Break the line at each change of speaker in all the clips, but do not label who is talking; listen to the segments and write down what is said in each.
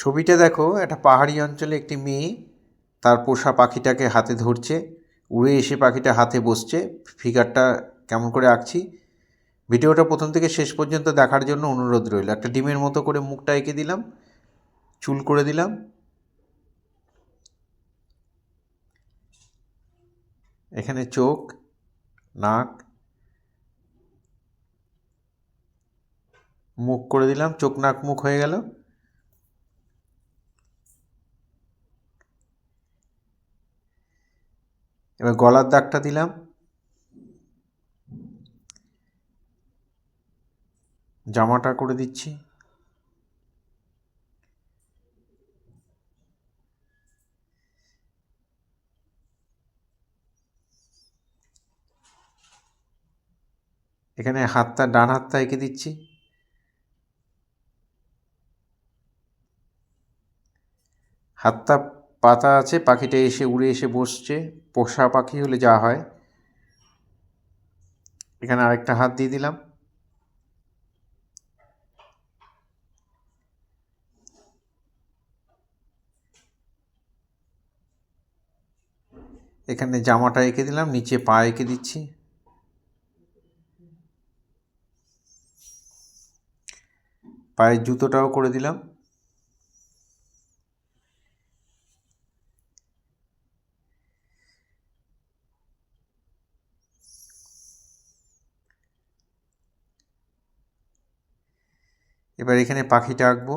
ছবিটা দেখো, একটা পাহাড়ি অঞ্চলে একটি মেয়ে তার পোষা পাখিটাকে হাতে ধরছে, উড়ে এসে পাখিটা হাতে বসছে। ফিগারটা কেমন করে আঁকছি, ভিডিওটা প্রথম থেকে শেষ পর্যন্ত দেখার জন্য অনুরোধ রইল। একটা ডিমের মতো করে মুখটা এঁকে দিলাম, চুল করে দিলাম, এখানে চোখ, নাক, মুখ করে দিলাম, চোখ নাক মুখ হয়ে গেল। এবার গলার দাগটা দিলাম, জামাটা করে দিচ্ছি, এখানে হাতটা, ডান হাতটা এঁকে দিচ্ছি, হাতটা পাতা আছে, পাখিটা এসে উড়ে এসে বসছে, পোষা পাখি হলে যা হয়। এখানে আরেকটা হাত দিয়ে দিলাম, এখানে জামাটা এঁকে দিলাম, নিচে পা এঁকে দিচ্ছি, পায়ের জুতোটাও করে দিলাম। এবার এখানে পাখিটা আঁকবো।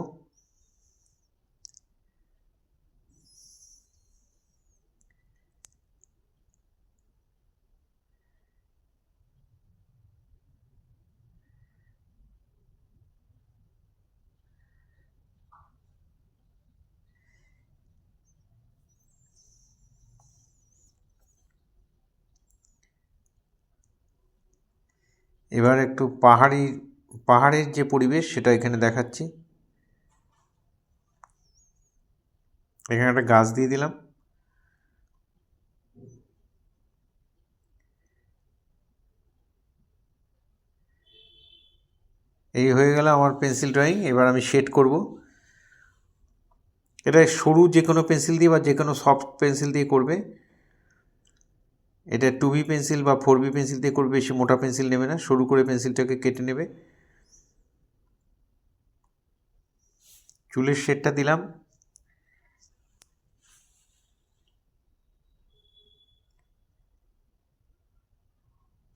এবার একটু পাহাড়ের যে পরিবেশ সেটা এখানে দেখাচ্ছি। এখানে একটা গাছ দিয়ে দিলাম, এই হয়ে গেল আমার পেন্সিল ড্রয়িং। এবার আমি শেড করব। এটা সরু যে কোনো পেন্সিল দিয়ে বা যে কোনো সফট পেন্সিল দিয়ে করবে। এটা 2B পেন্সিল বা 4B পেন্সিল দিয়ে করবে, বেশি মোটা পেন্সিল নেবে না, সরু করে পেন্সিলটাকে কেটে নেবে। চুলের শেডটা দিলাম,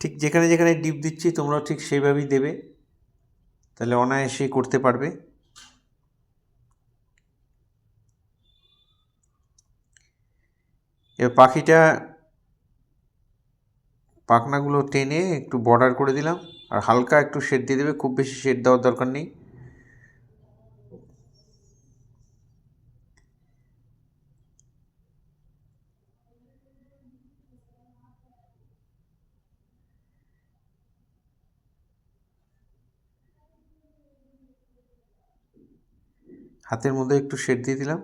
ঠিক যেখানে যেখানে ডিপ দিচ্ছি তোমরাও ঠিক সেইভাবেই দেবে, তাহলে অনায়াসেই করতে পারবে। এবার পাখিটা পাখনাগুলো টেনে একটু বর্ডার করে দিলাম, আর হালকা একটু শেড দিয়ে দেবে, খুব বেশি শেড দেওয়ার দরকার নেই। হাতের মধ্যে একটু শেড দিয়ে দিলাম।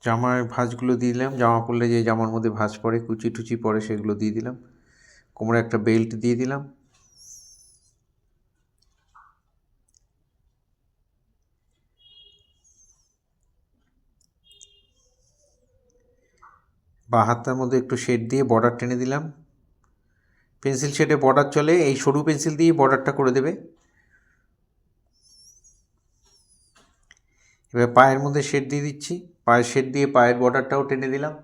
জামার ভাঁজগুলো দিয়ে দিলাম, জামা পরলে যে জামার মধ্যে ভাঁজ পড়ে, কুচি টুচি পড়ে, সেগুলো দিয়ে দিলাম। কোমরে একটা বেল্ট দিয়ে দিলাম। বা হাতটার মধ্যে একটু শেড দিয়ে বর্ডার টেনে দিলাম। পেন্সিল শেডে বর্ডার চলে, এই সরু পেন্সিল দিয়ে বর্ডারটা করে দেবে। এবার পায়ের মধ্যে শেড দিয়ে দিচ্ছি, পায়ের শেড দিয়ে পায়ের বর্ডারটাও টেনে দিলাম।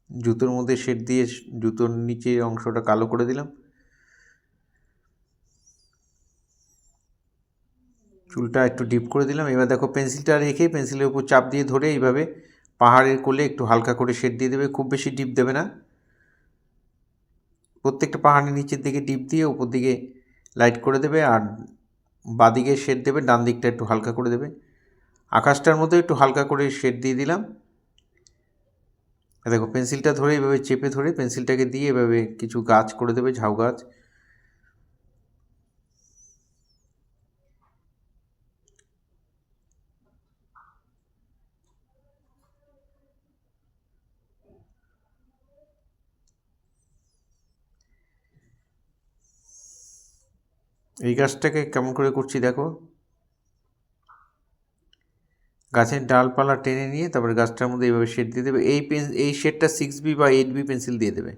জুতোর মধ্যে শেড দিয়ে জুতোর নিচে অংশটা কালো করে দিলাম। চুলটা একটু ডিপ করে দিলাম। এবার দেখো পেন্সিলটা রেখে পেন্সিলের উপর চাপ দিয়ে ধরে এইভাবে পাহাড়ের কোলে একটু হালকা করে শেড দিয়ে দেবে, খুব বেশি ডিপ দেবে না। প্রত্যেকটা পাহাড়ের নিচের দিকে ডিপ দিয়ে উপর দিকে লাইট করে দেবে, আর বাদিকে শেড দেবে, ডান দিকটা একটু হালকা করে দেবে। আকাশটার মধ্যে একটু হালকা করে শেড দিয়ে দিলাম। দেখো পেন্সিলটা ধরে এইভাবে চেপে ধরে পেন্সিলটাকে দিয়ে এভাবে কিছু গাছ করে দেবে, ঝাউ গাছ। এই গাছটাকে কেমন করে করছি দেখো, গাছের ডালপালা টেনে নিয়ে তারপরে গাছটার মধ্যে এইভাবে শেড দিয়ে দেবে। এই শেডটা 6B বা 8B পেন্সিল দিয়ে দেবে।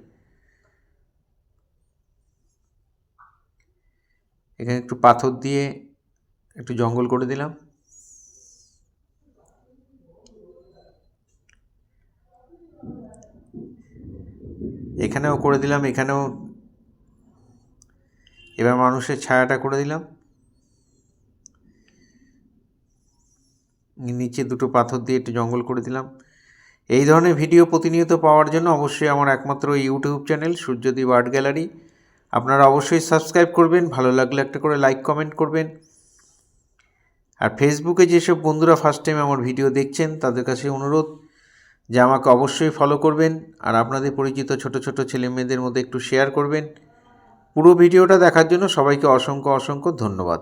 এখানে একটু পাথর দিয়ে একটু জঙ্গল করে দিলাম। এখানেও করে দিলাম, এখানেও এবার মানুষের ছায়াটা করে দিলাম। নিচে দুটো পাথর দিয়ে একটু জঙ্গল করে দিলাম। এই ধরনের ভিডিও প্রতিনিয়ত পাওয়ার জন্য অবশ্যই আমার একমাত্র YouTube channel Suryadip art gallery আপনারা অবশ্যই সাবস্ক্রাইব করবেন, ভালো লাগলে একটা করে লাইক কমেন্ট করবেন। আর ফেসবুকে যেসব বন্ধুরা ফার্স্ট টাইম আমার ভিডিও দেখছেন তাদের কাছে অনুরোধ যে আমাকে অবশ্যই ফলো করবেন আর আপনাদের পরিচিত ছোট ছোট ছেলে মেয়েদের মধ্যে একটু শেয়ার করবেন। পুরো ভিডিওটা দেখার জন্য সবাইকে অসংখ্য অসংখ্য ধন্যবাদ।